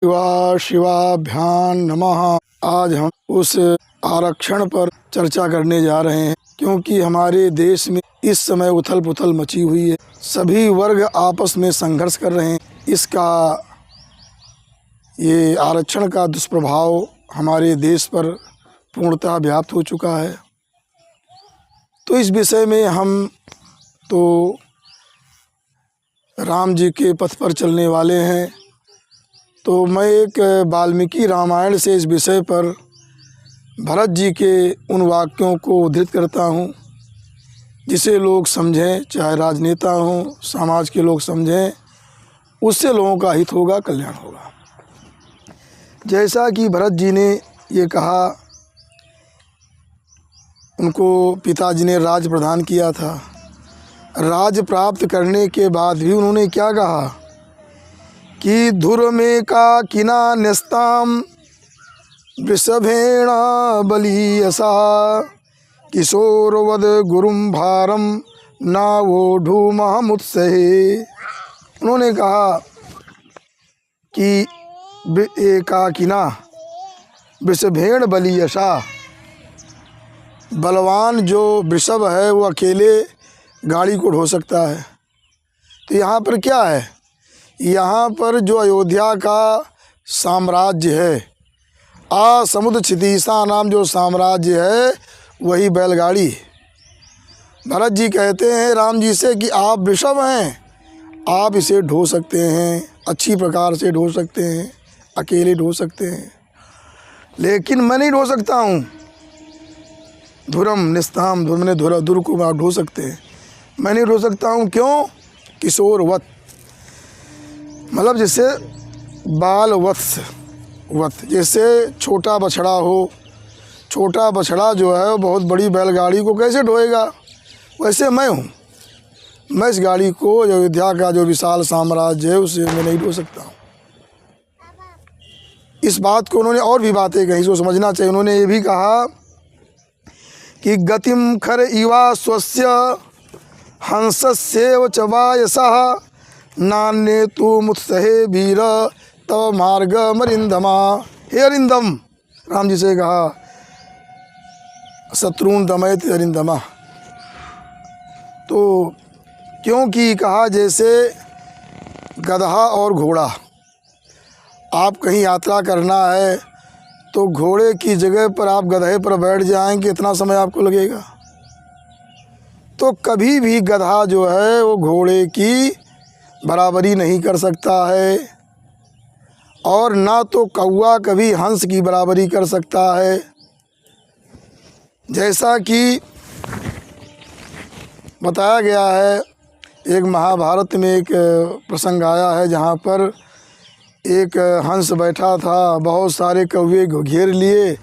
शिवा शिवाभ्याम नमः। आज हम उस आरक्षण पर चर्चा करने जा रहे हैं, क्योंकि हमारे देश में इस समय उथल पुथल मची हुई है। सभी वर्ग आपस में संघर्ष कर रहे हैं। ये आरक्षण का दुष्प्रभाव हमारे देश पर पूर्णतः व्याप्त हो चुका है। तो इस विषय में हम तो राम जी के पथ पर चलने वाले हैं, तो मैं एक वाल्मीकि रामायण से इस विषय पर भरत जी के उन वाक्यों को उद्धृत करता हूँ, जिसे लोग समझें, चाहे राजनेता हों, समाज के लोग समझें, उससे लोगों का हित होगा, कल्याण होगा। जैसा कि भरत जी ने ये कहा, उनको पिताजी ने राज प्रदान किया था। राज प्राप्त करने के बाद भी उन्होंने क्या कहा कि धुर में का किना न्यस्ताम वृषभेण बलियसा किशोरवद गुरुम भारम ना वो ढूमहमुत्सहे। उन्होंने कहा कि एकाकिना वृषभेण बलियसा, बलवान जो वृषभ है वो अकेले गाड़ी को ढो सकता है। तो यहाँ पर क्या है, यहाँ पर जो अयोध्या का साम्राज्य है, समुद्र क्षितिशा नाम जो साम्राज्य है, वही बैलगाड़ी। भरत जी कहते हैं राम जी से कि आप वृषभ हैं, आप इसे ढो सकते हैं, अच्छी प्रकार से ढो सकते हैं, अकेले ढो सकते हैं, लेकिन मैं नहीं ढो सकता हूँ। धुरम निस्ताम, धुर को आप ढो सकते हैं, मैं नहीं ढो सकता हूँ। क्यों? किशोरवत, मतलब जैसे बाल वत्स, जैसे छोटा बछड़ा हो। छोटा बछड़ा जो है वो बहुत बड़ी बैलगाड़ी को कैसे ढोएगा, वैसे मैं हूँ। मैं इस गाड़ी को, अयोध्या का जो विशाल साम्राज्य है, उसे मैं नहीं ढो सकता हूँ। इस बात को उन्होंने और भी बातें कही, इसको समझना चाहिए। उन्होंने ये भी कहा कि गतिम खर इवा स्वस्य हंसस्येव च वायसः नान्ये तु मुत्सहे वीर तव मार्ग मरिंदमा। हे अरिंदम, राम जी से कहा, शत्रुन दमयत अरिंदमा। तो क्योंकि कहा जैसे गधा और घोड़ा, आप कहीं यात्रा करना है तो घोड़े की जगह पर आप गधे पर बैठ जाएंगे, इतना समय आपको लगेगा। तो कभी भी गधा जो है वो घोड़े की बराबरी नहीं कर सकता है, और ना तो कौवा कभी हंस की बराबरी कर सकता है। जैसा कि बताया गया है, एक महाभारत में एक प्रसंग आया है जहाँ पर एक हंस बैठा था, बहुत सारे कौवे घेर लिए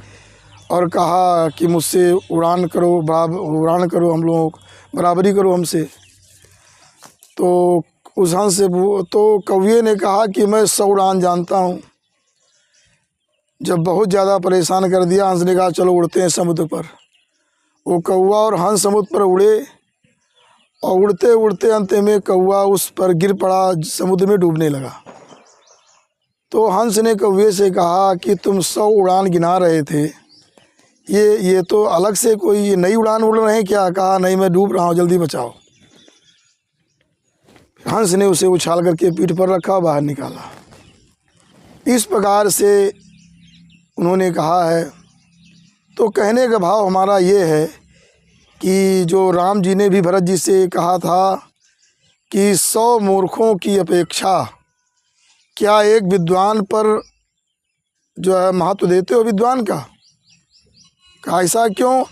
और कहा कि मुझसे उड़ान करो, हम लोग बराबरी करो हमसे। तो उस हंस से तो कौवे ने कहा कि मैं 100 उड़ान जानता हूँ। जब बहुत ज़्यादा परेशान कर दिया, हंस ने कहा चलो उड़ते हैं समुद्र पर। वो कौवा और हंस समुद्र पर उड़े, और उड़ते उड़ते अंत में कौवा उस पर गिर पड़ा, समुद्र में डूबने लगा। तो हंस ने कौवे से कहा कि तुम 100 उड़ान गिना रहे थे, ये तो अलग से कोई नई उड़ान उड़ रहे हैं क्या? कहा नहीं, मैं डूब रहा हूँ, जल्दी बचाओ। हंस ने उसे उछाल करके पीठ पर रखा, बाहर निकाला। इस प्रकार से उन्होंने कहा है। तो कहने का भाव हमारा ये है कि जो राम जी ने भी भरत जी से कहा था कि 100 मूर्खों की अपेक्षा क्या एक विद्वान पर जो है महत्व देते हो विद्वान का? कहा ऐसा क्यों?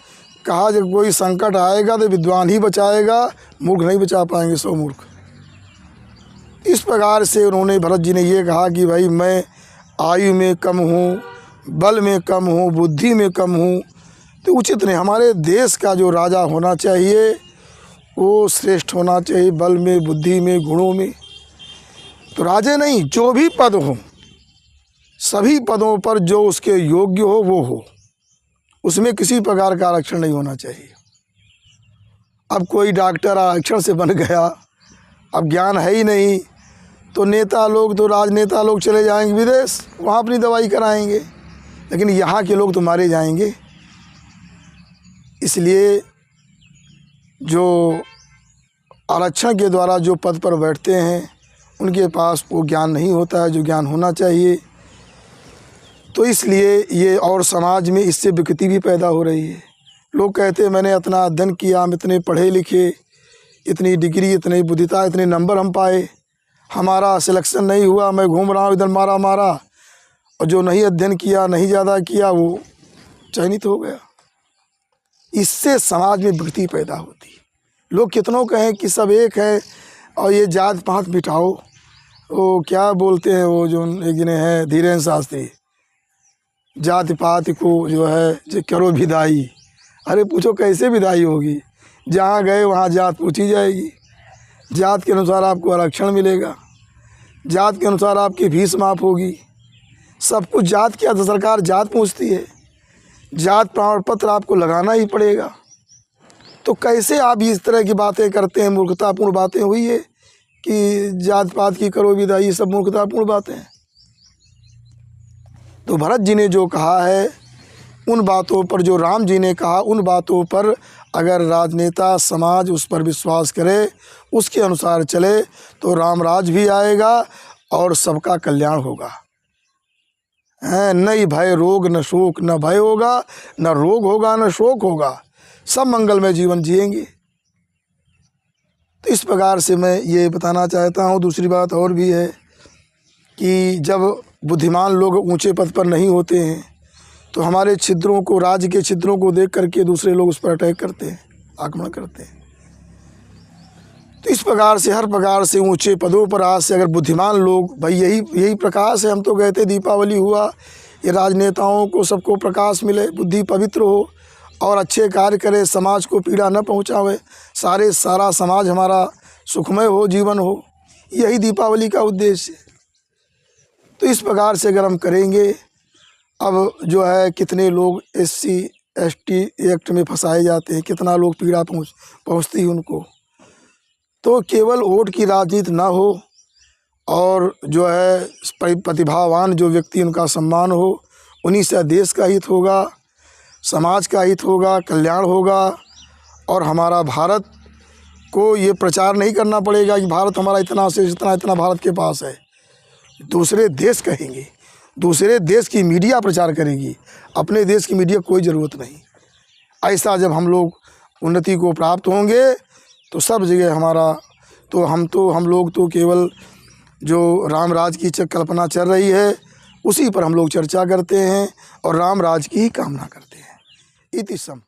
कहा जब कोई संकट आएगा तो विद्वान ही बचाएगा, मूर्ख नहीं बचा पाएंगे 100 मूर्ख। इस प्रकार से उन्होंने, भरत जी ने ये कहा कि भाई मैं आयु में कम हूँ, बल में कम हूँ, बुद्धि में कम हूँ, तो उचित नहीं। हमारे देश का जो राजा होना चाहिए वो श्रेष्ठ होना चाहिए, बल में, बुद्धि में, गुणों में। तो राजे नहीं, जो भी पद हो, सभी पदों पर जो उसके योग्य हो वो हो, उसमें किसी प्रकार का आरक्षण नहीं होना चाहिए। अब कोई डॉक्टर आरक्षण से बन गया, अब ज्ञान है ही नहीं, तो नेता लोग, तो राजनेता लोग चले जाएंगे विदेश, वहाँ अपनी दवाई कराएंगे, लेकिन यहाँ के लोग तो मारे जाएंगे। इसलिए जो आरक्षण के द्वारा जो पद पर बैठते हैं उनके पास वो ज्ञान नहीं होता है जो ज्ञान होना चाहिए। तो इसलिए ये और समाज में इससे विकृति भी पैदा हो रही है। लोग कहते हैं मैंने इतना अध्ययन किया, हम इतने पढ़े लिखे, इतनी डिग्री, इतनी बुद्धिता, इतने नंबर हम पाए, हमारा सिलेक्शन नहीं हुआ, मैं घूम रहा हूँ इधर मारा मारा, और जो नहीं अध्ययन किया, नहीं ज़्यादा किया, वो चयनित हो गया। इससे समाज में विकृति पैदा होती है। लोग कितनों कहें कि सब एक है और ये जात पात बिठाओ, वो क्या बोलते हैं, वो जो एक जने हैं धीरेन्द्र शास्त्री, जात पात को जो है जो करो विदाई। अरे पूछो कैसे विदाई होगी? जहाँ गए वहाँ जात पूछी जाएगी, जात के अनुसार आपको आरक्षण मिलेगा, जात के अनुसार आपकी फीस माफ़ होगी, सब कुछ जात की सरकार जात पूछती है, जात प्रमाण पत्र आपको लगाना ही पड़ेगा। तो कैसे आप इस तरह की बातें करते हैं? मूर्खतापूर्ण बातें हुई है कि जात पात की करो विदाई, ये सब मूर्खतापूर्ण बातें हैं। तो भरत जी ने जो कहा है उन बातों पर, जो राम जी ने कहा उन बातों पर अगर राजनेता समाज उस पर विश्वास करे, उसके अनुसार चले, तो राम राज भी आएगा और सबका कल्याण होगा। नहीं भय रोग न शोक, न भय होगा न रोग होगा न शोक होगा, सब मंगलमय जीवन जिएंगे। तो इस प्रकार से मैं ये बताना चाहता हूँ। दूसरी बात और भी है कि जब बुद्धिमान लोग ऊंचे पद पर नहीं होते हैं तो हमारे छिद्रों को, राज्य के छिद्रों को देख करके दूसरे लोग उस पर अटैक करते हैं, आक्रमण करते हैं। तो इस प्रकार से हर प्रकार से ऊंचे पदों पर आज से अगर बुद्धिमान लोग, भाई यही प्रकाश है। हम तो कहते दीपावली हुआ, ये राजनेताओं को सबको प्रकाश मिले, बुद्धि पवित्र हो और अच्छे कार्य करे, समाज को पीड़ा न पहुंचावे, सारा समाज हमारा सुखमय हो, जीवन हो, यही दीपावली का उद्देश्य है। तो इस प्रकार से अगर हम करेंगे, अब जो है कितने लोग SC ST एक्ट में फंसाए जाते हैं, कितना लोग पीड़ा पहुंचती है उनको। तो केवल वोट की राजनीति ना हो और जो है प्रतिभावान जो व्यक्ति, उनका सम्मान हो, उन्हीं से देश का हित होगा, समाज का हित होगा, कल्याण होगा। और हमारा भारत को ये प्रचार नहीं करना पड़ेगा कि भारत हमारा इतना से इतना भारत के पास है। दूसरे देश कहेंगे, दूसरे देश की मीडिया प्रचार करेगी, अपने देश की मीडिया कोई ज़रूरत नहीं। ऐसा जब हम लोग उन्नति को प्राप्त होंगे तो सब जगह हमारा, तो हम लोग तो केवल जो राम राज की कल्पना चल रही है उसी पर हम लोग चर्चा करते हैं और राम राज की ही कामना करते हैं। इति सम।